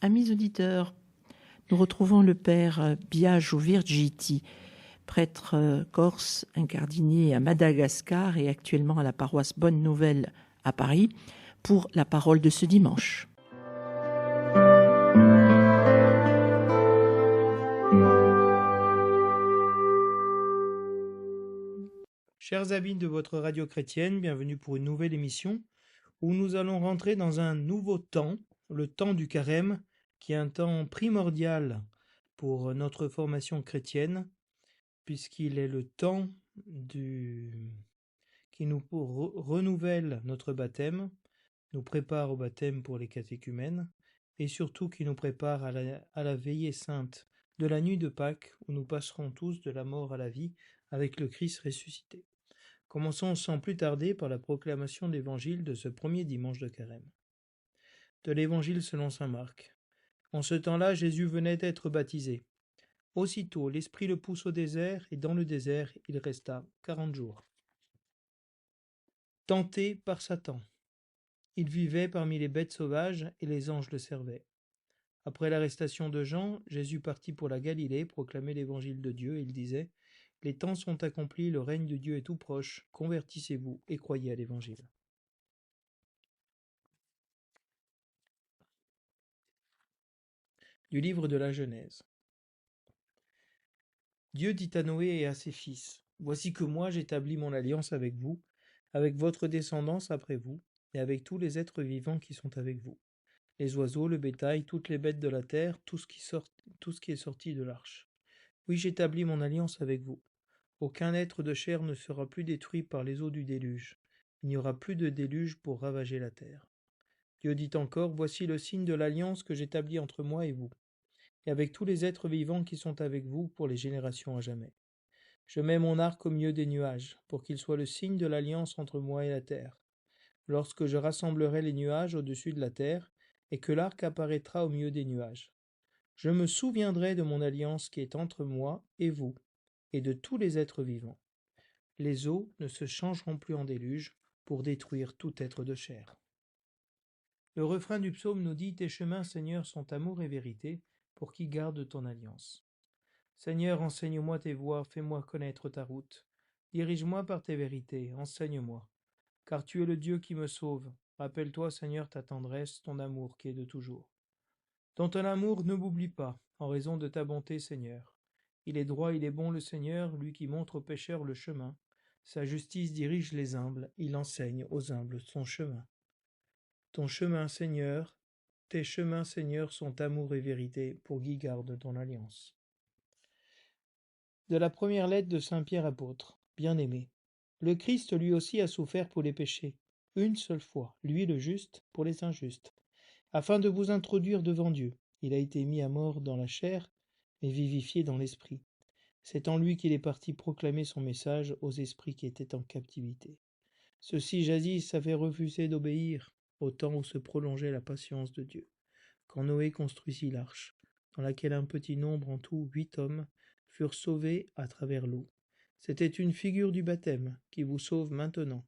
Amis auditeurs, nous retrouvons le père Biagio Virgiti, prêtre corse incardiné à Madagascar et actuellement à la paroisse Bonne Nouvelle à Paris, pour la parole de ce dimanche. Chers amis de votre radio chrétienne, bienvenue pour une nouvelle émission où nous allons rentrer dans un nouveau temps, le temps du carême, qui est un temps primordial pour notre formation chrétienne, puisqu'il est le temps qui nous renouvelle notre baptême, nous prépare au baptême pour les catéchumènes, et surtout qui nous prépare à la veillée sainte de la nuit de Pâques, où nous passerons tous de la mort à la vie avec le Christ ressuscité. Commençons sans plus tarder par la proclamation de l'évangile de ce premier dimanche de carême. De l'évangile selon saint Marc. En ce temps-là, Jésus venait d'être baptisé. Aussitôt, l'Esprit le pousse au désert, et dans le désert, il resta 40 jours. Tenté par Satan, il vivait parmi les bêtes sauvages, et les anges le servaient. Après l'arrestation de Jean, Jésus partit pour la Galilée, proclamer l'évangile de Dieu, et il disait : les temps sont accomplis, le règne de Dieu est tout proche, convertissez-vous et croyez à l'évangile. Du livre de la Genèse. Dieu dit à Noé et à ses fils : voici que moi j'établis mon alliance avec vous, avec votre descendance après vous, et avec tous les êtres vivants qui sont avec vous, les oiseaux, le bétail, toutes les bêtes de la terre, tout ce qui est sorti de l'arche. Oui, j'établis mon alliance avec vous. Aucun être de chair ne sera plus détruit par les eaux du déluge. Il n'y aura plus de déluge pour ravager la terre. Dieu dit encore : voici le signe de l'alliance que j'établis entre moi et vous, et avec tous les êtres vivants qui sont avec vous pour les générations à jamais. Je mets mon arc au milieu des nuages, pour qu'il soit le signe de l'alliance entre moi et la terre. Lorsque je rassemblerai les nuages au-dessus de la terre, et que l'arc apparaîtra au milieu des nuages, je me souviendrai de mon alliance qui est entre moi et vous, et de tous les êtres vivants. Les eaux ne se changeront plus en déluge pour détruire tout être de chair. Le refrain du psaume nous dit : tes chemins, Seigneur, sont amour et vérité, pour qui garde ton alliance. Seigneur, enseigne-moi tes voies, fais-moi connaître ta route. Dirige-moi par tes vérités, enseigne-moi. Car tu es le Dieu qui me sauve. Rappelle-toi, Seigneur, ta tendresse, ton amour qui est de toujours. Dans ton amour, ne m'oublie pas, en raison de ta bonté, Seigneur. Il est droit, il est bon, le Seigneur, lui qui montre aux pécheurs le chemin. Sa justice dirige les humbles, il enseigne aux humbles son chemin. Ton chemin, Seigneur, tes chemins, Seigneur, sont amour et vérité, pour qui garde ton alliance. De la première lettre de saint Pierre apôtre. Bien-aimé, le Christ lui aussi a souffert pour les péchés, une seule fois, lui le juste, pour les injustes, afin de vous introduire devant Dieu. Il a été mis à mort dans la chair, mais vivifié dans l'esprit. C'est en lui qu'il est parti proclamer son message aux esprits qui étaient en captivité. Ceux-ci jadis avaient refusé d'obéir au temps où se prolongeait la patience de Dieu, quand Noé construisit l'arche, dans laquelle un petit nombre, en tout 8 hommes, furent sauvés à travers l'eau. C'était une figure du baptême qui vous sauve maintenant.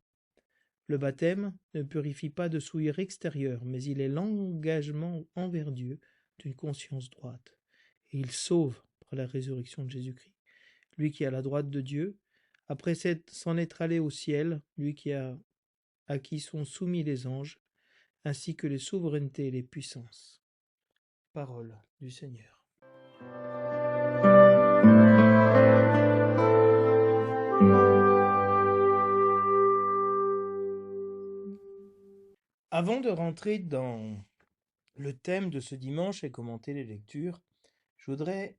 Le baptême ne purifie pas de souillure extérieure, mais il est l'engagement envers Dieu d'une conscience droite. Et il sauve par la résurrection de Jésus-Christ. Lui qui est à la droite de Dieu, après s'en être allé au ciel, lui à qui sont soumis les anges, ainsi que les souverainetés et les puissances. Parole du Seigneur. Avant de rentrer dans le thème de ce dimanche et commenter les lectures, je voudrais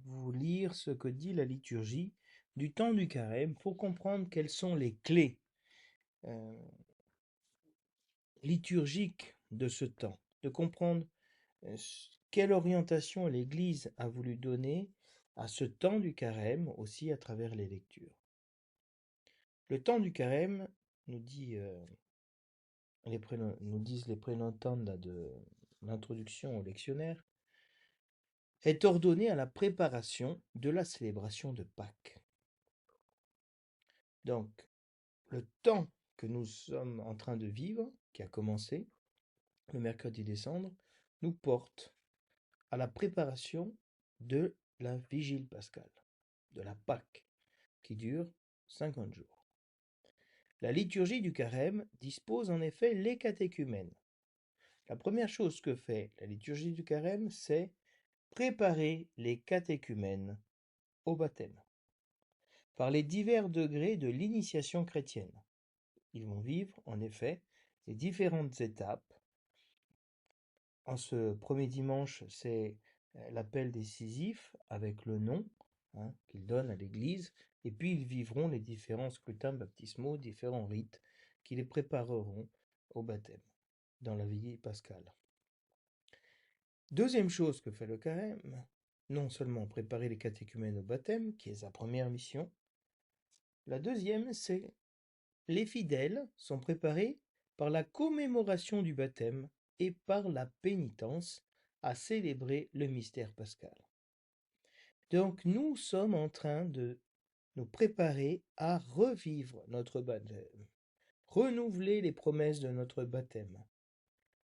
vous lire ce que dit la liturgie du temps du carême pour comprendre quelles sont les clés liturgiques de ce temps, de comprendre quelle orientation l'Église a voulu donner à ce temps du carême aussi à travers les lectures. Le temps du carême, nous disent les prénotantes de l'introduction au lectionnaire, est ordonné à la préparation de la célébration de Pâques. Donc, le temps que nous sommes en train de vivre, qui a commencé le mercredi des Cendres, nous porte à la préparation de la vigile pascale, de la Pâque, qui dure 50 jours. La liturgie du carême dispose en effet les catéchumènes. La première chose que fait la liturgie du carême, c'est préparer les catéchumènes au baptême, par les divers degrés de l'initiation chrétienne. Ils vont vivre, en effet, les différentes étapes. En ce premier dimanche, c'est l'appel décisif avec le nom qu'ils donnent à l'Église, et puis ils vivront les différents scrutins baptismaux, différents rites qui les prépareront au baptême, dans la vie pascale. Deuxième chose que fait le carême, non seulement préparer les catéchumènes au baptême, qui est sa première mission, la deuxième, c'est les fidèles sont préparés par la commémoration du baptême et par la pénitence à célébrer le mystère pascal. Donc nous sommes en train de nous préparer à revivre notre baptême, renouveler les promesses de notre baptême,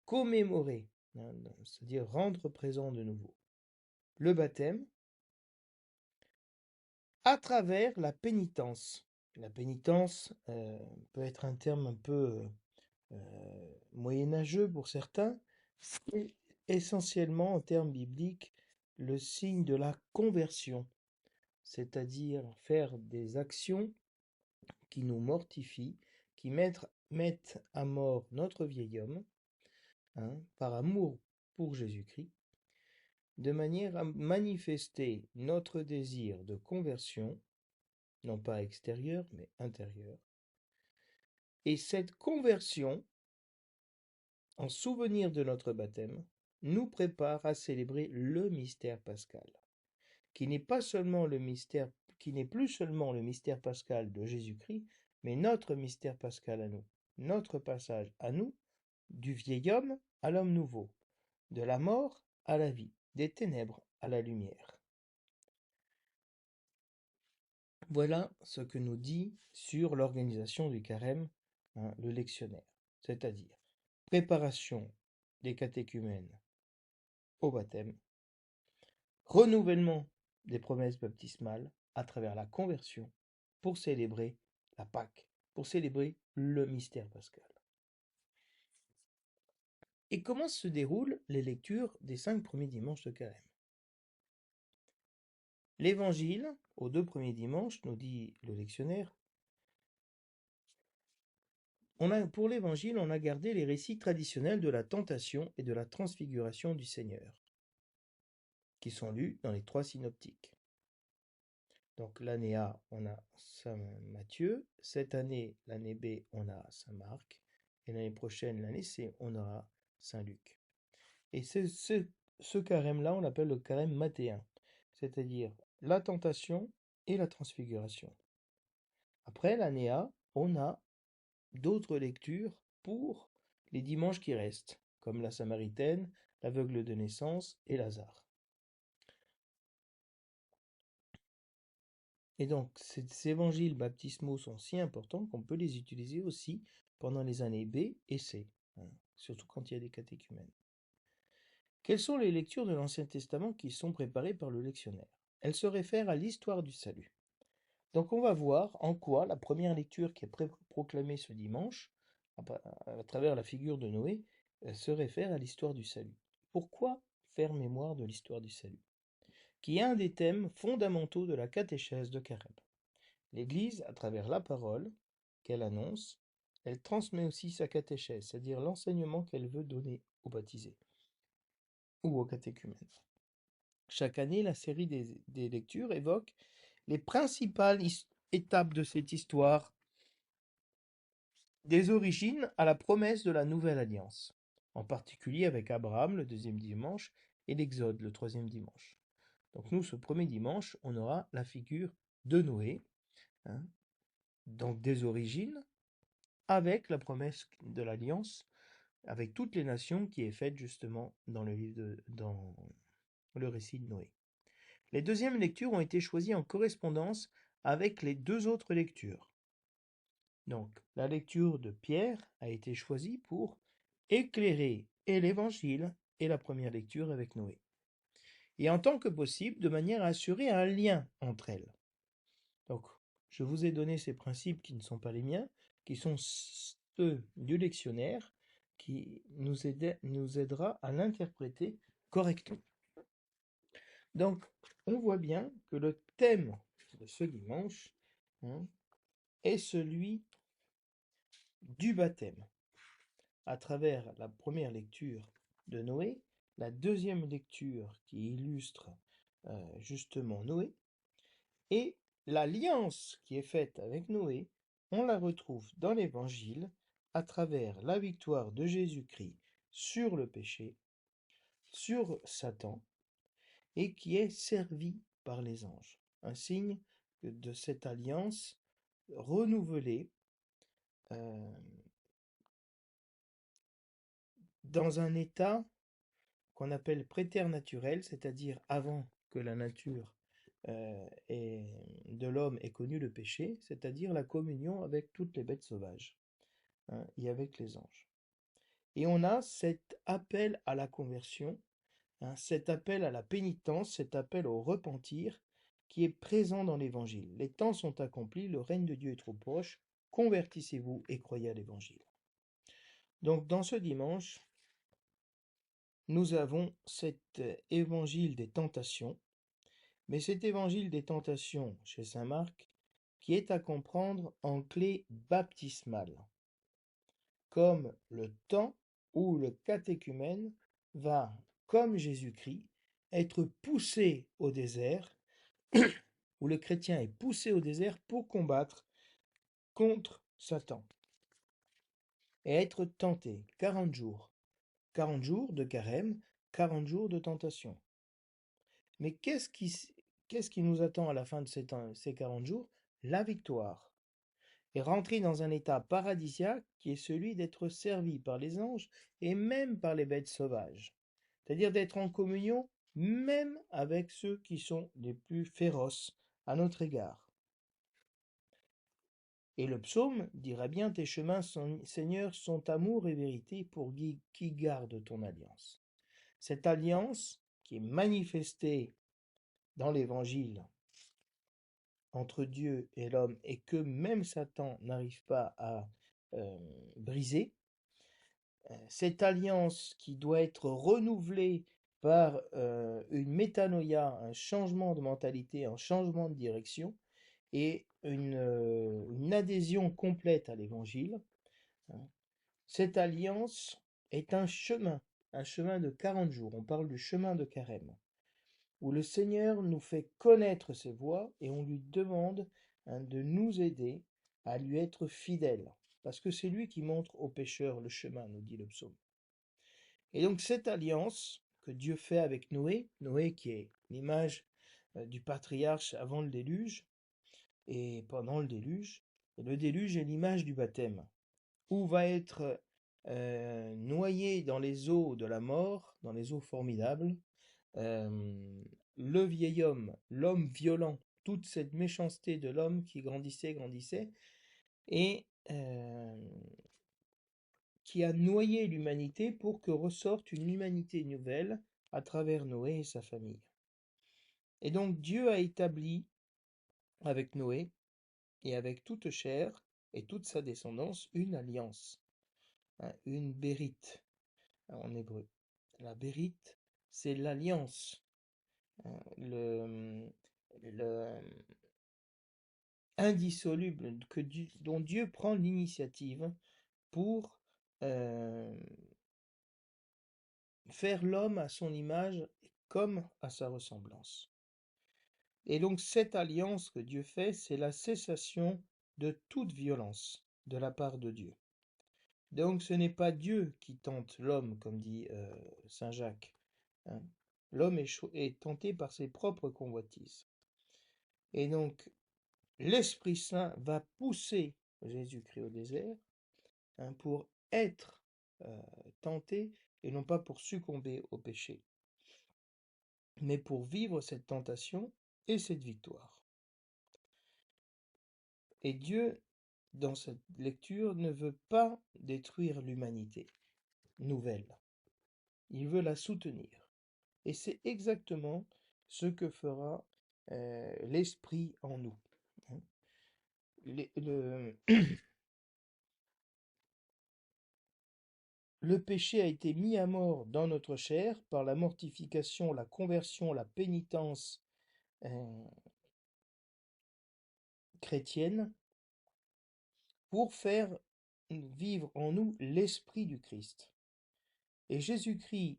commémorer, c'est-à-dire rendre présent de nouveau le baptême à travers la pénitence. La pénitence peut être un terme un peu moyenâgeux pour certains, c'est essentiellement en termes bibliques le signe de la conversion, c'est-à-dire faire des actions qui nous mortifient, qui mettent à mort notre vieil homme, par amour pour Jésus-Christ, de manière à manifester notre désir de conversion, non pas extérieur, mais intérieur. Et cette conversion, en souvenir de notre baptême, nous prépare à célébrer le mystère pascal, qui n'est pas seulement le mystère, qui n'est plus seulement le mystère pascal de Jésus-Christ, mais notre mystère pascal à nous, notre passage à nous, du vieil homme à l'homme nouveau, de la mort à la vie, des ténèbres à la lumière. Voilà ce que nous dit sur l'organisation du carême le lectionnaire, c'est-à-dire préparation des catéchumènes au baptême, renouvellement des promesses baptismales à travers la conversion pour célébrer la Pâque, pour célébrer le mystère pascal. Et comment se déroulent les lectures des 5 premiers dimanches de carême? L'évangile, aux 2 premiers dimanches, nous dit le lectionnaire, pour l'évangile, on a gardé les récits traditionnels de la tentation et de la transfiguration du Seigneur, qui sont lus dans les 3 synoptiques. Donc l'année A, on a Saint Matthieu, cette année, l'année B, on a Saint Marc, et l'année prochaine, l'année C, on aura Saint Luc. Et ce carême-là, on l'appelle le carême mathéen, c'est-à-dire la tentation et la transfiguration. Après l'année A, on a d'autres lectures pour les dimanches qui restent, comme la Samaritaine, l'aveugle de naissance et Lazare. Et donc, ces évangiles baptismaux sont si importants qu'on peut les utiliser aussi pendant les années B et C, surtout quand il y a des catéchumènes. Quelles sont les lectures de l'Ancien Testament qui sont préparées par le lectionnaire? Elles se réfèrent à l'histoire du salut. Donc on va voir en quoi la première lecture qui est proclamée ce dimanche, à travers la figure de Noé, se réfère à l'histoire du salut. Pourquoi faire mémoire de l'histoire du salut, qui est un des thèmes fondamentaux de la catéchèse de carême? L'Église, à travers la parole qu'elle annonce, elle transmet aussi sa catéchèse, c'est-à-dire l'enseignement qu'elle veut donner aux baptisés ou aux catéchumènes. Chaque année, la série des lectures évoque les principales étapes de cette histoire, des origines à la promesse de la nouvelle alliance, en particulier avec Abraham le 2e dimanche et l'Exode le 3e dimanche. Donc nous, ce premier dimanche, on aura la figure de Noé, donc des origines, avec la promesse de l'alliance, avec toutes les nations qui est faite justement dans le récit de Noé. Les deuxièmes lectures ont été choisies en correspondance avec les 2 autres lectures. Donc, la lecture de Pierre a été choisie pour éclairer et l'Évangile et la première lecture avec Noé. Et en tant que possible, de manière à assurer un lien entre elles. Donc, je vous ai donné ces principes qui ne sont pas les miens, qui sont ceux du lectionnaire, qui nous aidera à l'interpréter correctement. Donc, on voit bien que le thème de ce dimanche est celui du baptême, à travers la première lecture de Noé, la deuxième lecture qui illustre justement Noé, et l'alliance qui est faite avec Noé, on la retrouve dans l'Évangile à travers la victoire de Jésus-Christ sur le péché, sur Satan, et qui est servie par les anges. Un signe de cette alliance renouvelée dans un état qu'on appelle préternaturel, c'est-à-dire avant que la nature de l'homme ait connu le péché, c'est-à-dire la communion avec toutes les bêtes sauvages et avec les anges. Et on a cet appel à la conversion, cet appel à la pénitence, cet appel au repentir qui est présent dans l'Évangile. Les temps sont accomplis, le règne de Dieu est trop proche, convertissez-vous et croyez à l'Évangile. Donc dans ce dimanche, nous avons cet évangile des tentations, mais cet évangile des tentations chez saint Marc qui est à comprendre en clé baptismale, comme le temps où le catéchumène va, comme Jésus-Christ, être poussé au désert, où le chrétien est poussé au désert pour combattre contre Satan et être tenté 40 jours. 40 jours de carême, 40 jours de tentation. Mais qu'est-ce qui nous attend à la fin de ces 40 jours? La victoire. Et rentrer dans un état paradisiaque qui est celui d'être servi par les anges et même par les bêtes sauvages. C'est-à-dire d'être en communion même avec ceux qui sont les plus féroces à notre égard. Et le psaume dira bien: tes chemins, Seigneur, sont amour et vérité pour qui garde ton alliance. Cette alliance qui est manifestée dans l'Évangile entre Dieu et l'homme et que même Satan n'arrive pas à briser, cette alliance qui doit être renouvelée par une métanoïa, un changement de mentalité, un changement de direction et une adhésion complète à l'Évangile, cette alliance est un chemin de 40 jours. On parle du chemin de carême, où le Seigneur nous fait connaître ses voies et on lui demande de nous aider à lui être fidèles, parce que c'est lui qui montre aux pécheurs le chemin, nous dit le psaume. Et donc cette alliance que Dieu fait avec Noé, Noé qui est l'image du patriarche avant le déluge et pendant le déluge, et le déluge est l'image du baptême, où va être noyé dans les eaux de la mort, dans les eaux formidables, le vieil homme, l'homme violent, toute cette méchanceté de l'homme qui grandissait, et qui a noyé l'humanité pour que ressorte une humanité nouvelle à travers Noé et sa famille. Et donc Dieu a établi avec Noé et avec toute chair et toute sa descendance une alliance, une bérite en hébreu. La bérite, c'est l'alliance, le indissoluble dont Dieu prend l'initiative pour faire l'homme à son image comme à sa ressemblance. Et donc cette alliance que Dieu fait, c'est la cessation de toute violence de la part de Dieu. Donc ce n'est pas Dieu qui tente l'homme, comme dit saint Jacques. L'homme est tenté par ses propres convoitises. Et donc l'Esprit Saint va pousser Jésus-Christ au désert pour être tenté et non pas pour succomber au péché, mais pour vivre cette tentation et cette victoire. Et Dieu, dans cette lecture, ne veut pas détruire l'humanité nouvelle. il veut la soutenir. Et c'est exactement ce que fera l'Esprit en nous. Hein. Le péché a été mis à mort dans notre chair par la mortification, la conversion, la pénitence chrétienne pour faire vivre en nous l'Esprit du Christ. Et Jésus-Christ,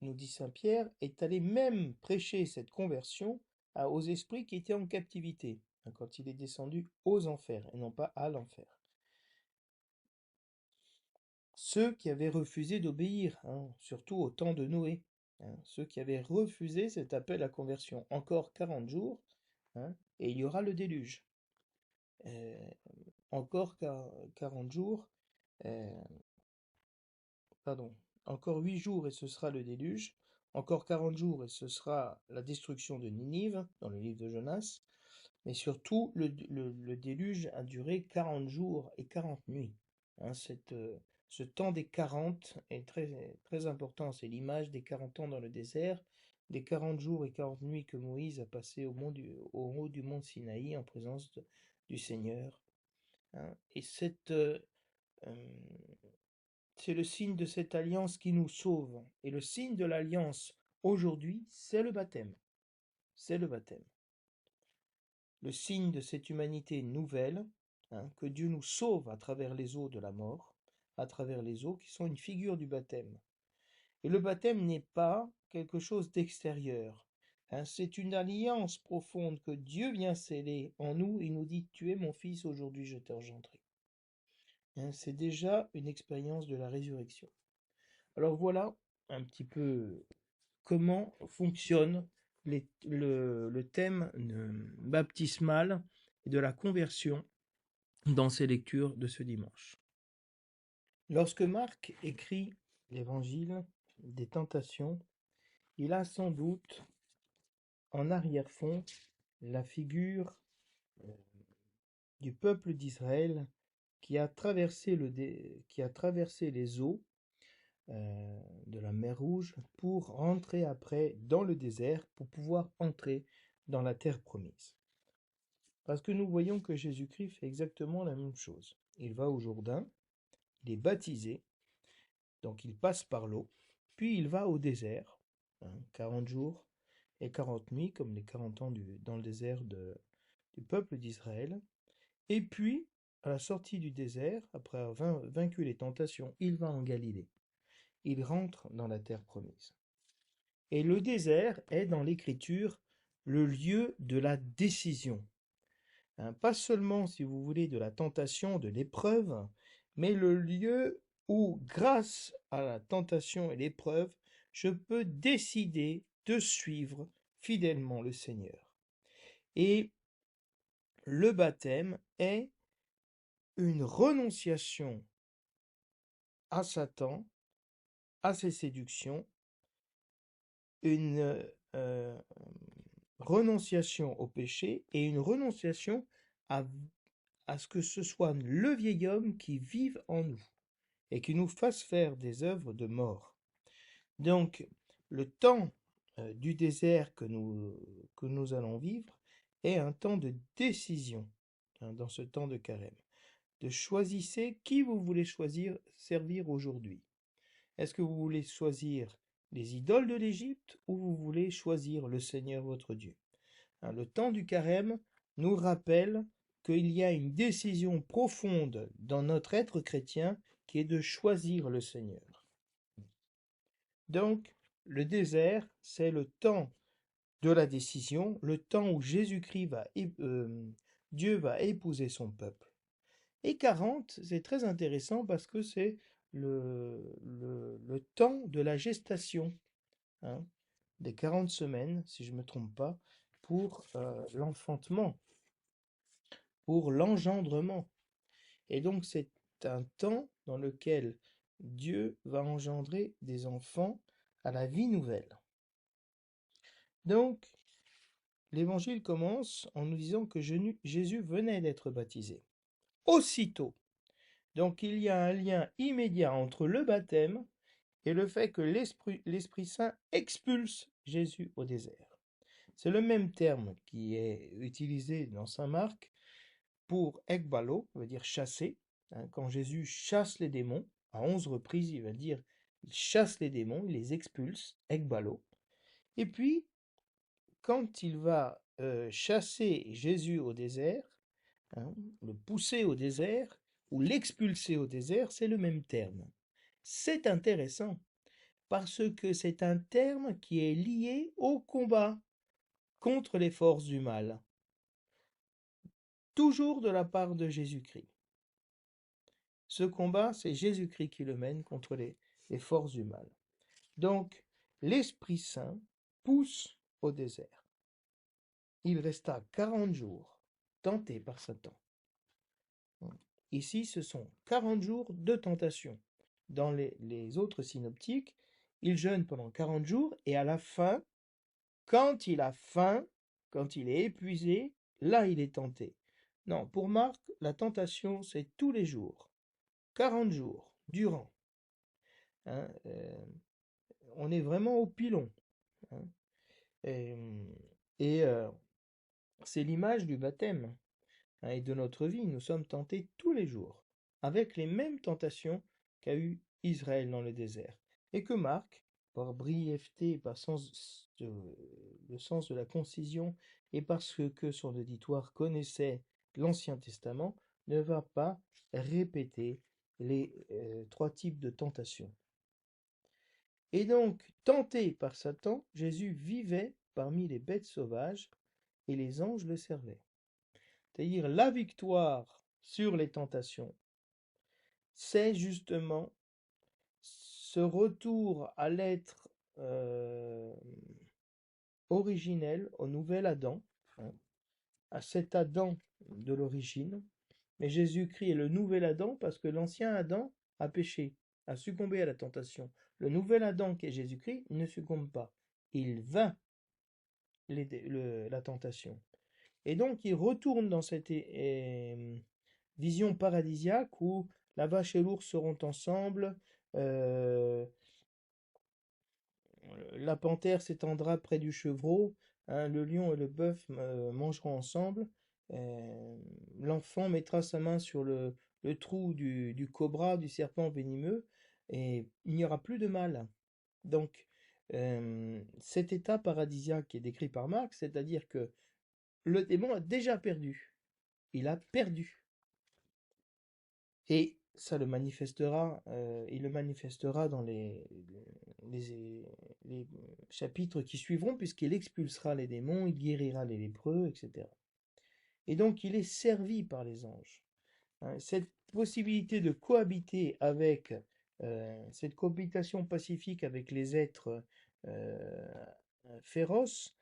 nous dit saint Pierre, est allé même prêcher cette conversion aux esprits qui étaient en captivité, quand il est descendu aux enfers, et non pas à l'enfer. Ceux qui avaient refusé d'obéir, surtout au temps de Noé, ceux qui avaient refusé cet appel à conversion. Encore 40 jours, et il y aura le déluge. Encore 40 jours, pardon, encore 8 jours et ce sera le déluge. Encore 40 jours et ce sera la destruction de Ninive, dans le livre de Jonas. Mais surtout, le déluge a duré 40 jours et 40 nuits. Ce temps des 40 est très, très important. C'est l'image des 40 ans dans le désert, des 40 jours et 40 nuits que Moïse a passé au haut du mont Sinaï en présence du Seigneur. Et c'est le signe de cette alliance qui nous sauve. Et le signe de l'alliance aujourd'hui, c'est le baptême. C'est le baptême. Le signe de cette humanité nouvelle, que Dieu nous sauve à travers les eaux de la mort, à travers les eaux qui sont une figure du baptême. Et le baptême n'est pas quelque chose d'extérieur. C'est une alliance profonde que Dieu vient sceller en nous. Il nous dit, tu es mon fils, aujourd'hui je t'ai engendré. C'est déjà une expérience de la résurrection. Alors voilà un petit peu comment fonctionne le thème baptismal et de la conversion dans ces lectures de ce dimanche. Lorsque Marc écrit l'évangile des tentations, il a sans doute en arrière-fond la figure du peuple d'Israël qui a traversé les eaux de la mer Rouge pour rentrer après dans le désert pour pouvoir entrer dans la terre promise. Parce que nous voyons que Jésus-Christ fait exactement la même chose. Il va au Jourdain, il est baptisé, donc il passe par l'eau, puis il va au désert, 40 jours et 40 nuits, comme les 40 ans dans le désert du peuple d'Israël. Et puis, à la sortie du désert, après avoir vaincu les tentations, il va en Galilée. Il rentre dans la terre promise. Et le désert est, dans l'Écriture, le lieu de la décision. Pas seulement, si vous voulez, de la tentation, de l'épreuve, mais le lieu où, grâce à la tentation et l'épreuve, je peux décider de suivre fidèlement le Seigneur. Et le baptême est une renonciation à Satan, à ses séductions, une renonciation au péché et une renonciation à ce que ce soit le vieil homme qui vive en nous et qui nous fasse faire des œuvres de mort. Donc, le temps du désert que nous allons vivre est un temps de décision dans ce temps de carême. De choisissez qui vous voulez servir aujourd'hui. Est-ce que vous voulez choisir les idoles de l'Égypte ou vous voulez choisir le Seigneur votre Dieu? Le temps du carême nous rappelle qu'il y a une décision profonde dans notre être chrétien qui est de choisir le Seigneur. Donc, le désert, c'est le temps de la décision, le temps où Dieu va épouser son peuple. Et 40, c'est très intéressant parce que c'est le temps de la gestation, des 40 semaines, si je ne me trompe pas, pour l'enfantement, pour l'engendrement. Et donc c'est un temps dans lequel Dieu va engendrer des enfants à la vie nouvelle. Donc, l'évangile commence en nous disant que Jésus venait d'être baptisé. Aussitôt. Donc il y a un lien immédiat entre le baptême et le fait que l'Esprit Saint expulse Jésus au désert. C'est le même terme qui est utilisé dans Saint Marc pour ekbalo, veut dire chasser. Quand Jésus chasse les démons, à 11 reprises, il va dire il chasse les démons, il les expulse, ekbalo. Et puis, quand il va chasser Jésus au désert, le pousser au désert ou l'expulser au désert, c'est le même terme. C'est intéressant parce que c'est un terme qui est lié au combat contre les forces du mal, toujours de la part de Jésus-Christ. Ce combat, c'est Jésus-Christ qui le mène contre les forces du mal. Donc, l'Esprit Saint pousse au désert. Il resta 40 jours tenté par Satan. Ici, ce sont 40 jours de tentation. Dans les autres synoptiques, il jeûne pendant 40 jours et à la fin, quand il a faim, quand il est épuisé, là il est tenté. Non, pour Marc, la tentation, c'est tous les jours, 40 jours, durant. On est vraiment au pilon. Hein. Et c'est l'image du baptême et de notre vie. Nous sommes tentés tous les jours, avec les mêmes tentations qu'a eu Israël dans le désert. Et que Marc, par brièveté, par le sens de la concision, et parce que son auditoire connaissait l'Ancien Testament, ne va pas répéter les 3 types de tentations. Et donc, tenté par Satan, Jésus vivait parmi les bêtes sauvages et les anges le servaient. C'est-à-dire la victoire sur les tentations, c'est justement ce retour à l'être originel, au nouvel Adam, à cet Adam de l'origine. Mais Jésus-Christ est le nouvel Adam parce que l'ancien Adam a péché, a succombé à la tentation. Le nouvel Adam qui est Jésus-Christ ne succombe pas. Il vainc la tentation. Et donc il retourne dans cette vision paradisiaque où la vache et l'ours seront ensemble, la panthère s'étendra près du chevreau, le lion et le bœuf mangeront ensemble, l'enfant mettra sa main sur le trou du cobra, du serpent venimeux, et il n'y aura plus de mal. Donc, cet état paradisiaque qui est décrit par Marc, c'est-à-dire que le démon a déjà perdu. Il a perdu. Et ça le manifestera, il le manifestera dans les chapitres qui suivront, puisqu'il expulsera les démons, il guérira les lépreux, etc. Et donc il est servi par les anges. Cette possibilité de cohabiter avec, cette cohabitation pacifique avec les êtres féroces,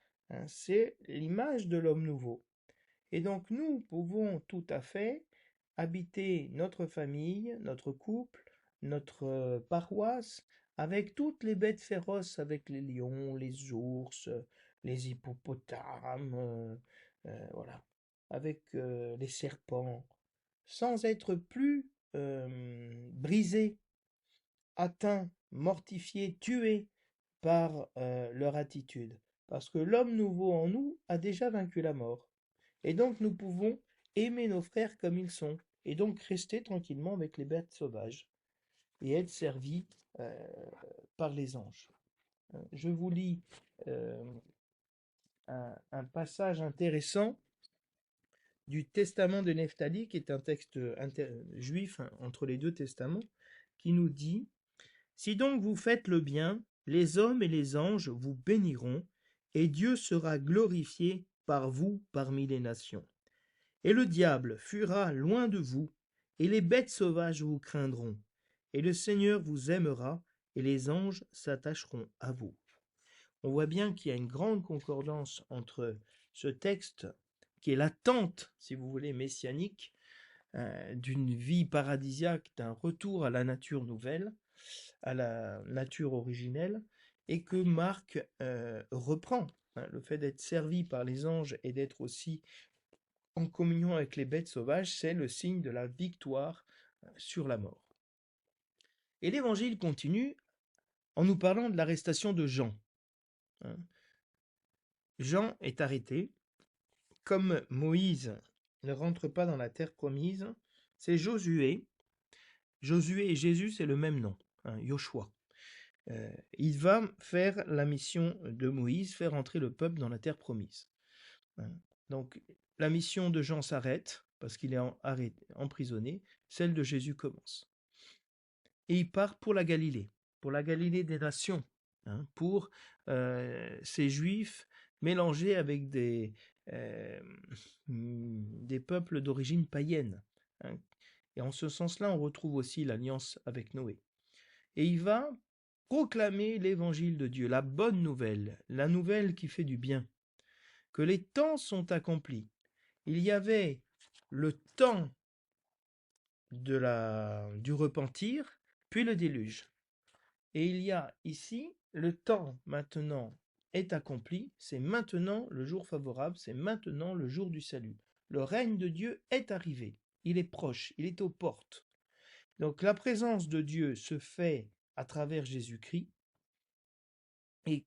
c'est l'image de l'homme nouveau. Et donc nous pouvons tout à fait habiter notre famille, notre couple, notre paroisse, avec toutes les bêtes féroces, avec les lions, les ours, les hippopotames, voilà, avec les serpents, sans être plus brisés, atteints, mortifiés, tués par leur attitude. Parce que l'homme nouveau en nous a déjà vaincu la mort. Et donc nous pouvons aimer nos frères comme ils sont, et donc rester tranquillement avec les bêtes sauvages, et être servis par les anges. Je vous lis un passage intéressant du Testament de Nephtali, qui est un texte juif entre les deux testaments, qui nous dit « Si donc vous faites le bien, les hommes et les anges vous béniront, et Dieu sera glorifié par vous parmi les nations. Et le diable fuira loin de vous, et les bêtes sauvages vous craindront, et le Seigneur vous aimera, et les anges s'attacheront à vous. » On voit bien qu'il y a une grande concordance entre ce texte, qui est l'attente, si vous voulez, messianique, d'une vie paradisiaque, d'un retour à la nature nouvelle, à la nature originelle, et que Marc reprend. Le fait d'être servi par les anges et d'être aussi en communion avec les bêtes sauvages, c'est le signe de la victoire sur la mort. Et l'évangile continue en nous parlant de l'arrestation de Jean. Hein. Jean est arrêté. Comme Moïse ne rentre pas dans la terre promise, c'est Josué. Josué et Jésus, c'est le même nom, hein, Yoshua. Il va faire la mission de Moïse, faire entrer le peuple dans la terre promise. Hein. Donc, la mission de Jean s'arrête parce qu'il est emprisonné. Celle de Jésus commence. Et il part pour la Galilée des nations, hein, pour ces Juifs mélangés avec des peuples d'origine païenne. Hein. Et en ce sens-là, on retrouve aussi l'alliance avec Noé. Et il va proclamer l'évangile de Dieu, la bonne nouvelle, la nouvelle qui fait du bien, que les temps sont accomplis. Il y avait le temps du repentir, puis le déluge. Et il y a ici, le temps maintenant est accompli, c'est maintenant le jour favorable, c'est maintenant le jour du salut. Le règne de Dieu est arrivé, il est proche, il est aux portes. Donc la présence de Dieu se fait à travers Jésus-Christ. Et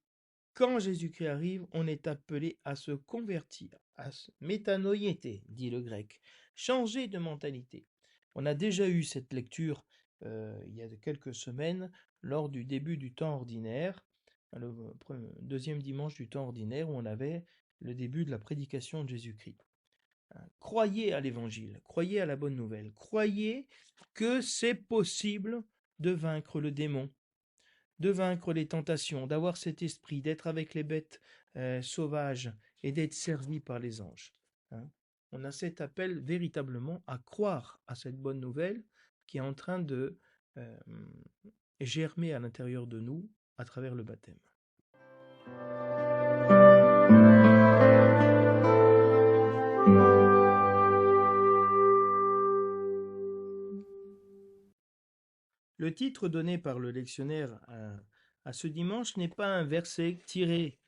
quand Jésus-Christ arrive, on est appelé à se convertir, à se métanoïété, dit le grec, changer de mentalité. On a déjà eu cette lecture il y a quelques semaines lors du début du temps ordinaire, le deuxième dimanche du temps ordinaire où on avait le début de la prédication de Jésus-Christ. Croyez à l'évangile, croyez à la bonne nouvelle, croyez que c'est possible de vaincre le démon, de vaincre les tentations, d'avoir cet esprit, d'être avec les bêtes sauvages et d'être servi par les anges. Hein. On a cet appel véritablement à croire à cette bonne nouvelle qui est en train de germer à l'intérieur de nous à travers le baptême. Le titre donné par le lectionnaire à ce dimanche n'est pas un verset tiré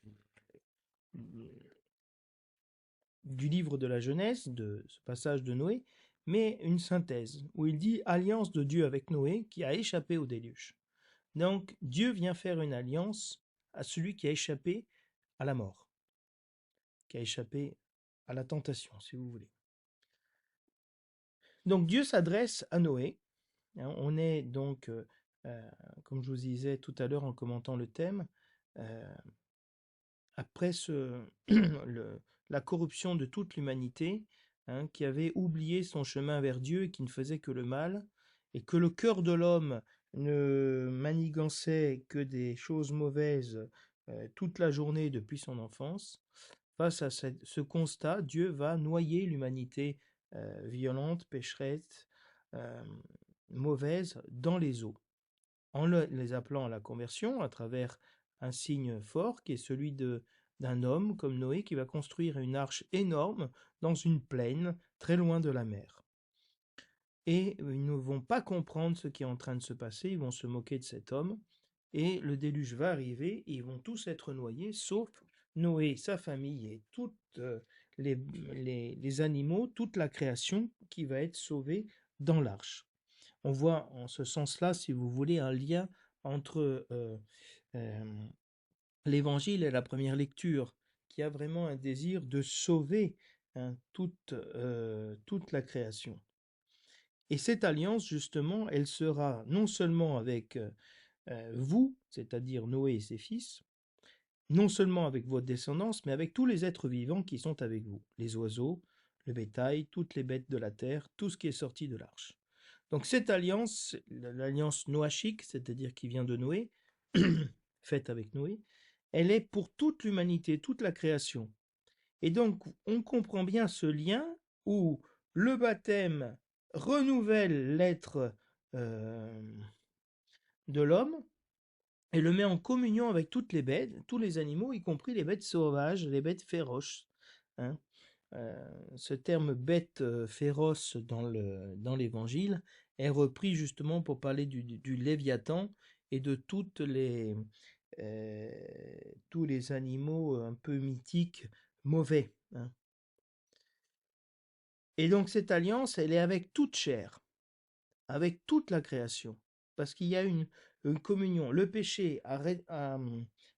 du livre de la Genèse, de ce passage de Noé, mais une synthèse, où il dit « Alliance de Dieu avec Noé qui a échappé au déluge ». Donc Dieu vient faire une alliance à celui qui a échappé à la mort, qui a échappé à la tentation, si vous voulez. Donc Dieu s'adresse à Noé. Hein, on est donc, comme je vous disais tout à l'heure en commentant le thème, après la corruption de toute l'humanité, hein, qui avait oublié son chemin vers Dieu et qui ne faisait que le mal, et que le cœur de l'homme ne manigançait que des choses mauvaises toute la journée depuis son enfance. Face à ce constat, Dieu va noyer l'humanité violente, pécheresse, mauvaise dans les eaux, en les appelant à la conversion à travers un signe fort qui est celui d'un homme comme Noé qui va construire une arche énorme dans une plaine très loin de la mer. Et ils ne vont pas comprendre ce qui est en train de se passer, ils vont se moquer de cet homme, et le déluge va arriver, et ils vont tous être noyés, sauf Noé, sa famille et tous les animaux, toute la création qui va être sauvée dans l'arche. On voit en ce sens-là, si vous voulez, un lien entre l'Évangile et la première lecture, qui a vraiment un désir de sauver hein, toute la création. Et cette alliance, justement, elle sera non seulement avec vous, c'est-à-dire Noé et ses fils, non seulement avec votre descendance, mais avec tous les êtres vivants qui sont avec vous, les oiseaux, le bétail, toutes les bêtes de la terre, tout ce qui est sorti de l'arche. Donc cette alliance, l'alliance noachique, c'est-à-dire qui vient de Noé, faite avec Noé, elle est pour toute l'humanité, toute la création. Et donc on comprend bien ce lien où le baptême renouvelle l'être de l'homme et le met en communion avec toutes les bêtes, tous les animaux, y compris les bêtes sauvages, les bêtes féroces. Hein. Ce terme bête féroce dans l'Évangile est repris justement pour parler du Léviathan et de tous les animaux un peu mythiques, mauvais. Hein. Et donc cette alliance, elle est avec toute chair, avec toute la création, parce qu'il y a une communion. Le péché a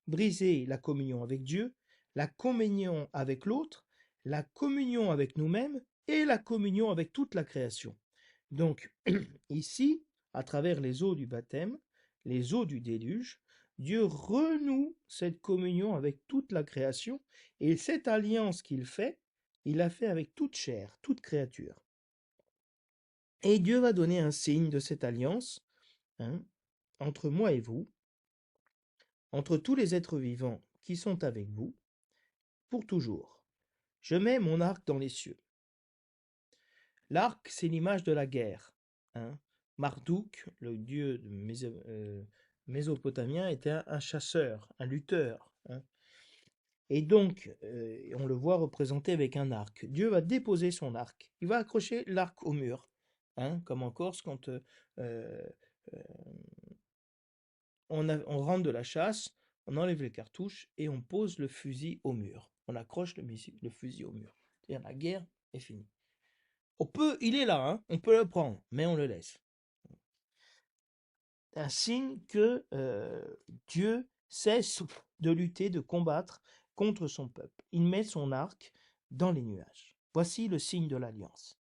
brisé la communion avec Dieu, la communion avec l'autre, la communion avec nous-mêmes et la communion avec toute la création. Donc, ici, à travers les eaux du baptême, les eaux du déluge, Dieu renoue cette communion avec toute la création, et cette alliance qu'il fait, il l'a fait avec toute chair, toute créature. Et Dieu va donner un signe de cette alliance, hein, entre moi et vous, entre tous les êtres vivants qui sont avec vous, pour toujours. Je mets mon arc dans les cieux. L'arc, c'est l'image de la guerre. Hein. Marduk, le dieu mésopotamien, était un chasseur, un lutteur. Hein. Et donc, on le voit représenté avec un arc. Dieu va déposer son arc. Il va accrocher l'arc au mur. Hein, comme en Corse, quand euh, on rentre de la chasse, on enlève les cartouches et on pose le fusil au mur. On accroche le fusil au mur. C'est-à-dire la guerre est finie. Il est là, hein, on peut le prendre, mais on le laisse. Un signe que Dieu cesse de lutter, de combattre contre son peuple. Il met son arc dans les nuages. Voici le signe de l'alliance.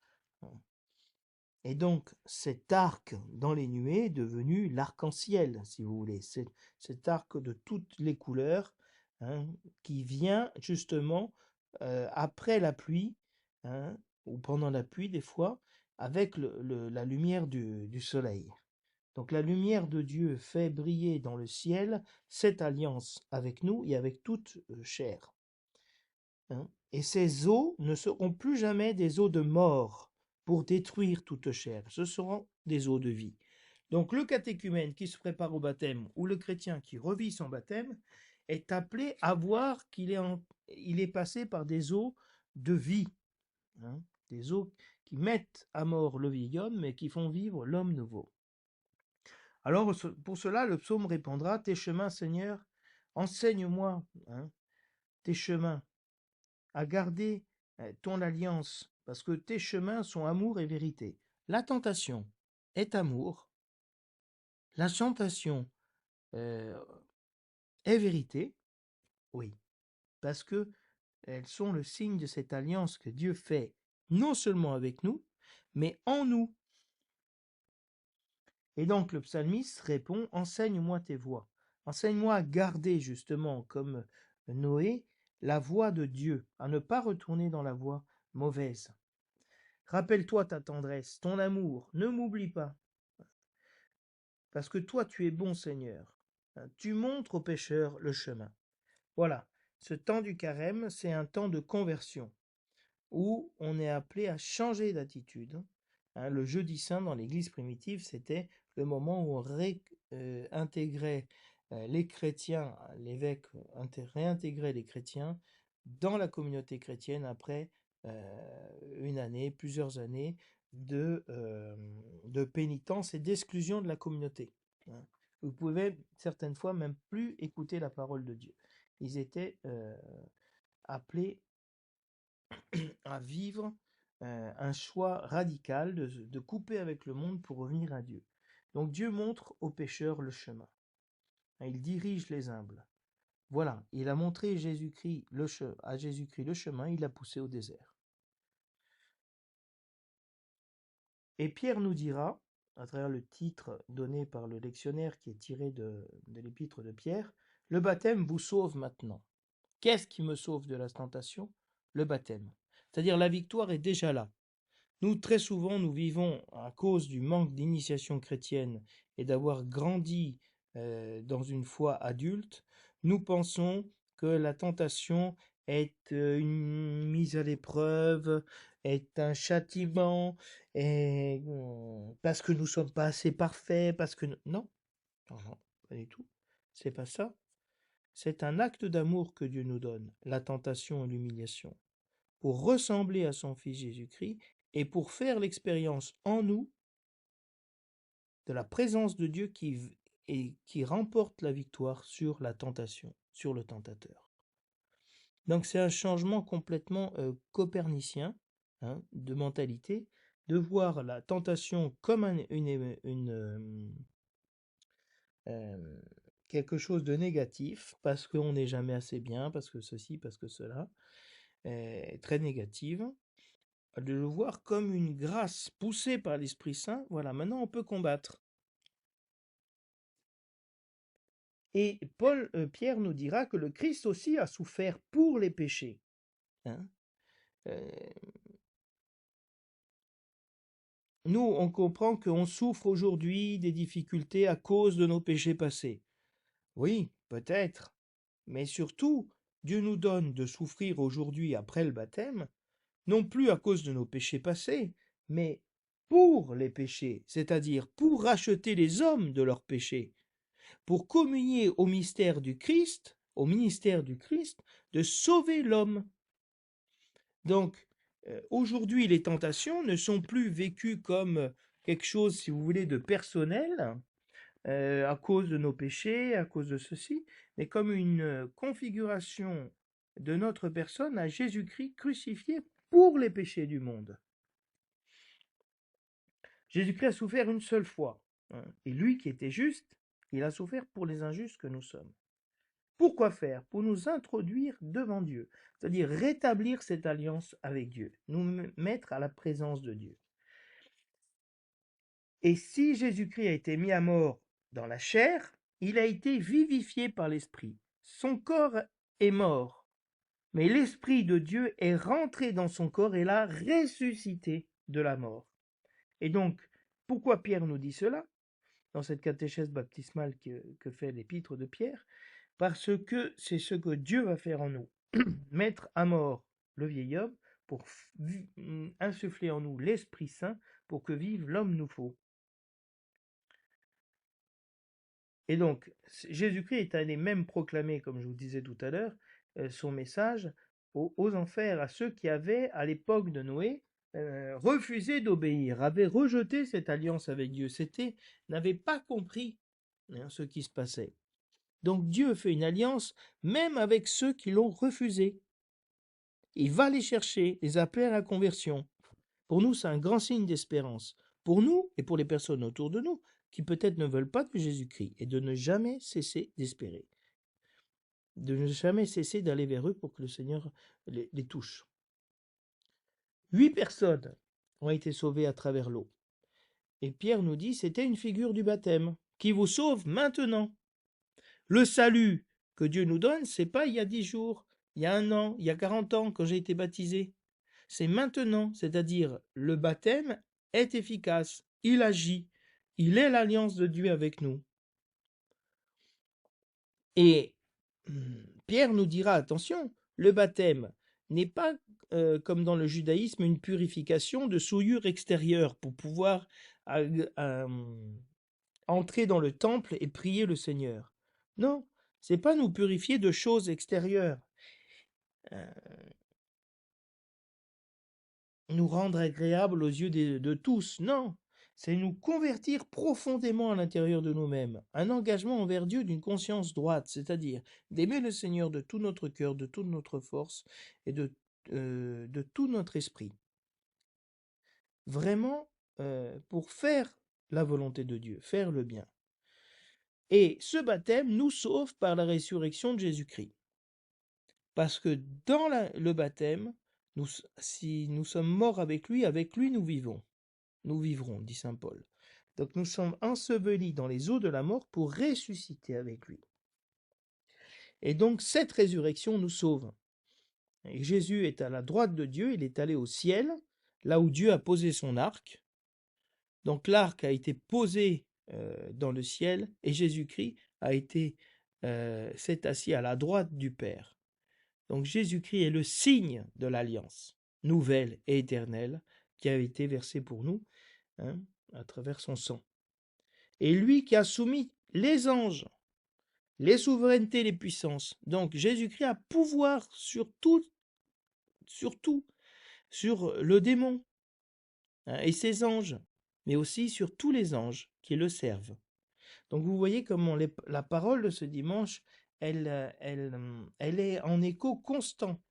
Et donc, cet arc dans les nuées est devenu l'arc-en-ciel, si vous voulez. C'est cet arc de toutes les couleurs, hein, qui vient justement après la pluie, hein, ou pendant la pluie des fois, avec la lumière du soleil. Donc la lumière de Dieu fait briller dans le ciel cette alliance avec nous et avec toute chair. Hein. Et ces eaux ne seront plus jamais des eaux de mort pour détruire toute chair. Ce seront des eaux de vie. Donc le catéchumène qui se prépare au baptême ou le chrétien qui revit son baptême est appelé à voir qu'il est passé par des eaux de vie. Hein, des eaux qui mettent à mort le vieil homme mais qui font vivre l'homme nouveau. Alors pour cela le psaume répondra: tes chemins, Seigneur, enseigne-moi, hein, tes chemins, à garder ton alliance, parce que tes chemins sont amour et vérité. La tentation est amour, la tentation est vérité, oui, parce que elles sont le signe de cette alliance que Dieu fait non seulement avec nous, mais en nous. Et donc le psalmiste répond: enseigne-moi tes voies, enseigne-moi à garder justement, comme Noé, la voie de Dieu, à ne pas retourner dans la voie mauvaise. Rappelle-toi ta tendresse, ton amour, ne m'oublie pas. Parce que toi, tu es bon, Seigneur. Tu montres aux pécheurs le chemin. Voilà, ce temps du carême, c'est un temps de conversion, où on est appelé à changer d'attitude. Le jeudi saint dans l'Église primitive, c'était le moment où on réintégrait les chrétiens, l'évêque réintégrait les chrétiens dans la communauté chrétienne après une année, plusieurs années de pénitence et d'exclusion de la communauté. Vous pouvez certaines fois même plus écouter la parole de Dieu. Ils étaient appelés à vivre un choix radical de couper avec le monde pour revenir à Dieu. Donc Dieu montre aux pécheurs le chemin. Il dirige les humbles. Voilà, il a montré à Jésus-Christ le chemin, il l'a poussé au désert. Et Pierre nous dira, à travers le titre donné par le lectionnaire qui est tiré de l'épître de Pierre, le baptême vous sauve maintenant. Qu'est-ce qui me sauve de la tentation? Le baptême. C'est-à-dire la victoire est déjà là. Nous, très souvent, nous vivons, à cause du manque d'initiation chrétienne et d'avoir grandi dans une foi adulte, nous pensons que la tentation est une mise à l'épreuve, est un châtiment, parce que nous ne sommes pas assez parfaits, parce que... Non, non, pas du tout. C'est pas ça. C'est un acte d'amour que Dieu nous donne, la tentation et l'humiliation, pour ressembler à son Fils Jésus-Christ et pour faire l'expérience en nous de la présence de Dieu qui remporte la victoire sur la tentation, sur le tentateur. Donc c'est un changement complètement copernicien, hein, de mentalité, de voir la tentation comme quelque chose de négatif, parce qu'on n'est jamais assez bien, parce que ceci, parce que cela, très négative, de le voir comme une grâce poussée par l'Esprit Saint. Voilà, maintenant on peut combattre. Et Pierre nous dira que le Christ aussi a souffert pour les péchés. Hein. Nous, on comprend qu'on souffre aujourd'hui des difficultés à cause de nos péchés passés. Oui, peut-être. Mais surtout, Dieu nous donne de souffrir aujourd'hui après le baptême, non plus à cause de nos péchés passés, mais pour les péchés, c'est-à-dire pour racheter les hommes de leurs péchés, pour communier au mystère du Christ, au ministère du Christ, de sauver l'homme. Donc, aujourd'hui, les tentations ne sont plus vécues comme quelque chose, si vous voulez, de personnel, à cause de nos péchés, à cause de ceci, mais comme une configuration de notre personne à Jésus-Christ crucifié pour les péchés du monde. Jésus-Christ a souffert une seule fois, hein, et lui qui était juste, il a souffert pour les injustes que nous sommes. Pourquoi faire? Pour nous introduire devant Dieu, c'est-à-dire rétablir cette alliance avec Dieu, nous mettre à la présence de Dieu. Et si Jésus-Christ a été mis à mort dans la chair, il a été vivifié par l'Esprit. Son corps est mort, mais l'Esprit de Dieu est rentré dans son corps et l'a ressuscité de la mort. Et donc, pourquoi Pierre nous dit cela dans cette catéchèse baptismale que fait l'épître de Pierre? Parce que c'est ce que Dieu va faire en nous, mettre à mort le vieil homme pour insuffler en nous l'Esprit Saint pour que vive l'homme nouveau. Et donc, Jésus-Christ est allé même proclamer, comme je vous disais tout à l'heure, son message aux enfers, à ceux qui avaient, à l'époque de Noé, refusé d'obéir, avaient rejeté cette alliance avec Dieu, n'avaient pas compris ce qui se passait. Donc Dieu fait une alliance même avec ceux qui l'ont refusé. Il va les chercher, les appeler à la conversion. Pour nous, c'est un grand signe d'espérance. Pour nous et pour les personnes autour de nous qui peut-être ne veulent pas de Jésus-Christ, et de ne jamais cesser d'espérer. De ne jamais cesser d'aller vers eux pour que le Seigneur les touche. 8 personnes ont été sauvées à travers l'eau. Et Pierre nous dit, c'était une figure du baptême qui vous sauve maintenant. Le salut que Dieu nous donne, c'est pas il y a 10 jours, il y a 1 an, il y a 40 ans quand j'ai été baptisé. C'est maintenant, c'est-à-dire le baptême est efficace, il agit, il est l'alliance de Dieu avec nous. Et Pierre nous dira, attention, le baptême n'est pas comme dans le judaïsme une purification de souillure extérieure pour pouvoir entrer dans le temple et prier le Seigneur. Non, c'est pas nous purifier de choses extérieures, nous rendre agréables aux yeux de tous. Non, c'est nous convertir profondément à l'intérieur de nous-mêmes, un engagement envers Dieu d'une conscience droite, c'est-à-dire d'aimer le Seigneur de tout notre cœur, de toute notre force et de tout notre esprit. Vraiment, pour faire la volonté de Dieu, faire le bien. Et ce baptême nous sauve par la résurrection de Jésus-Christ. Parce que dans le baptême, si nous sommes morts avec lui nous vivons. Nous vivrons, dit saint Paul. Donc nous sommes ensevelis dans les eaux de la mort pour ressusciter avec lui. Et donc cette résurrection nous sauve. Et Jésus est à la droite de Dieu, il est allé au ciel, là où Dieu a posé son arc. Donc l'arc a été posé dans le ciel et Jésus-Christ s'est assis à la droite du Père. Donc Jésus-Christ est le signe de l'alliance nouvelle et éternelle qui a été versée pour nous, à travers son sang. Et lui qui a soumis les anges, les souverainetés, les puissances. Donc Jésus-Christ a pouvoir sur tout, sur le démon et ses anges, mais aussi sur tous les anges qui le servent. Donc vous voyez comment la parole de ce dimanche, elle est en écho constant.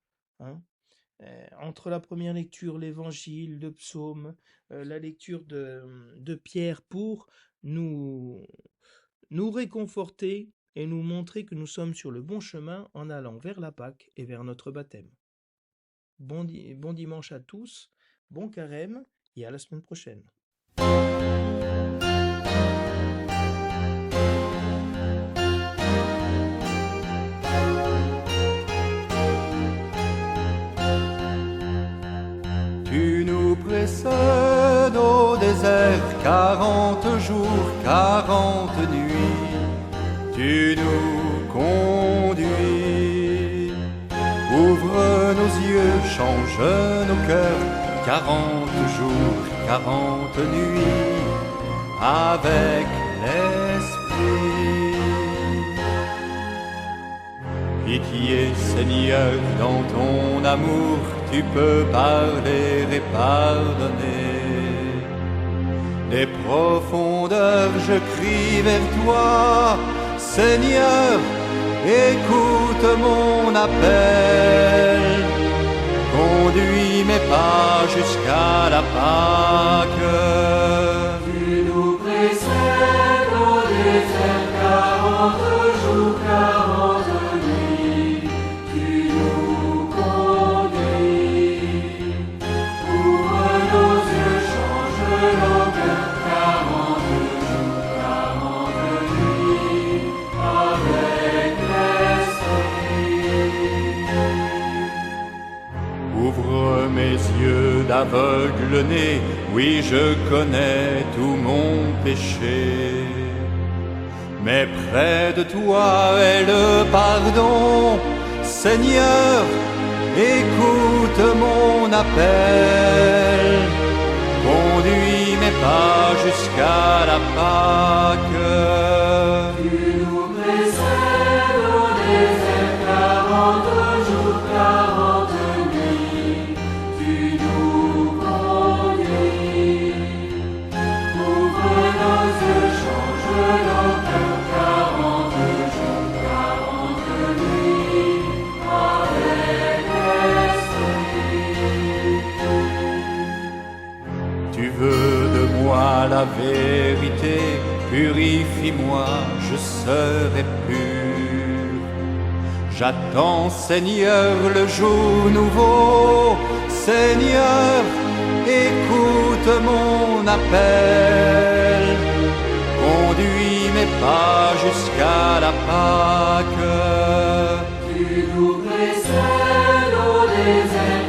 Entre la première lecture, l'évangile, le psaume, la lecture de Pierre pour nous nous réconforter et nous montrer que nous sommes sur le bon chemin en allant vers la Pâque et vers notre baptême. Bon dimanche à tous, bon carême et à la semaine prochaine. Tu nous précèdes au désert 40 jours, 40 nuits. Tu nous conduis. Ouvre nos yeux, change nos cœurs. 40 jours, 40 nuits avec l'Esprit. Pitié, Seigneur, dans ton amour, tu peux parler et pardonner. Des profondeurs, je crie vers toi, Seigneur, écoute mon appel. Conduis mes pas jusqu'à la Pâque. Tu nous précèdes au désert 40 jours, 40 nuits. Tu nous conduis. Ouvre nos yeux, change nos cœurs. 40 jours, 40 nuits avec l'Esprit. Ouvre mes yeux d'aveugle-né, oui je connais tout mon péché. Mais près de toi est le pardon, Seigneur, écoute mon appel. Conduis mes pas jusqu'à la Pâque. Tu nous précèdes au désert 40 jours, 40 nuits. Tu nous conduis. Ouvre nos yeux, change nos cœurs. 40 jours, 40 nuits avec l'Esprit. Tu veux de moi la vérité, purifie-moi, je serai pur. J'attends, Seigneur, le jour nouveau. Seigneur, écoute mon appel. Conduis mes pas jusqu'à la Pâque. Tu nous précèdes au désert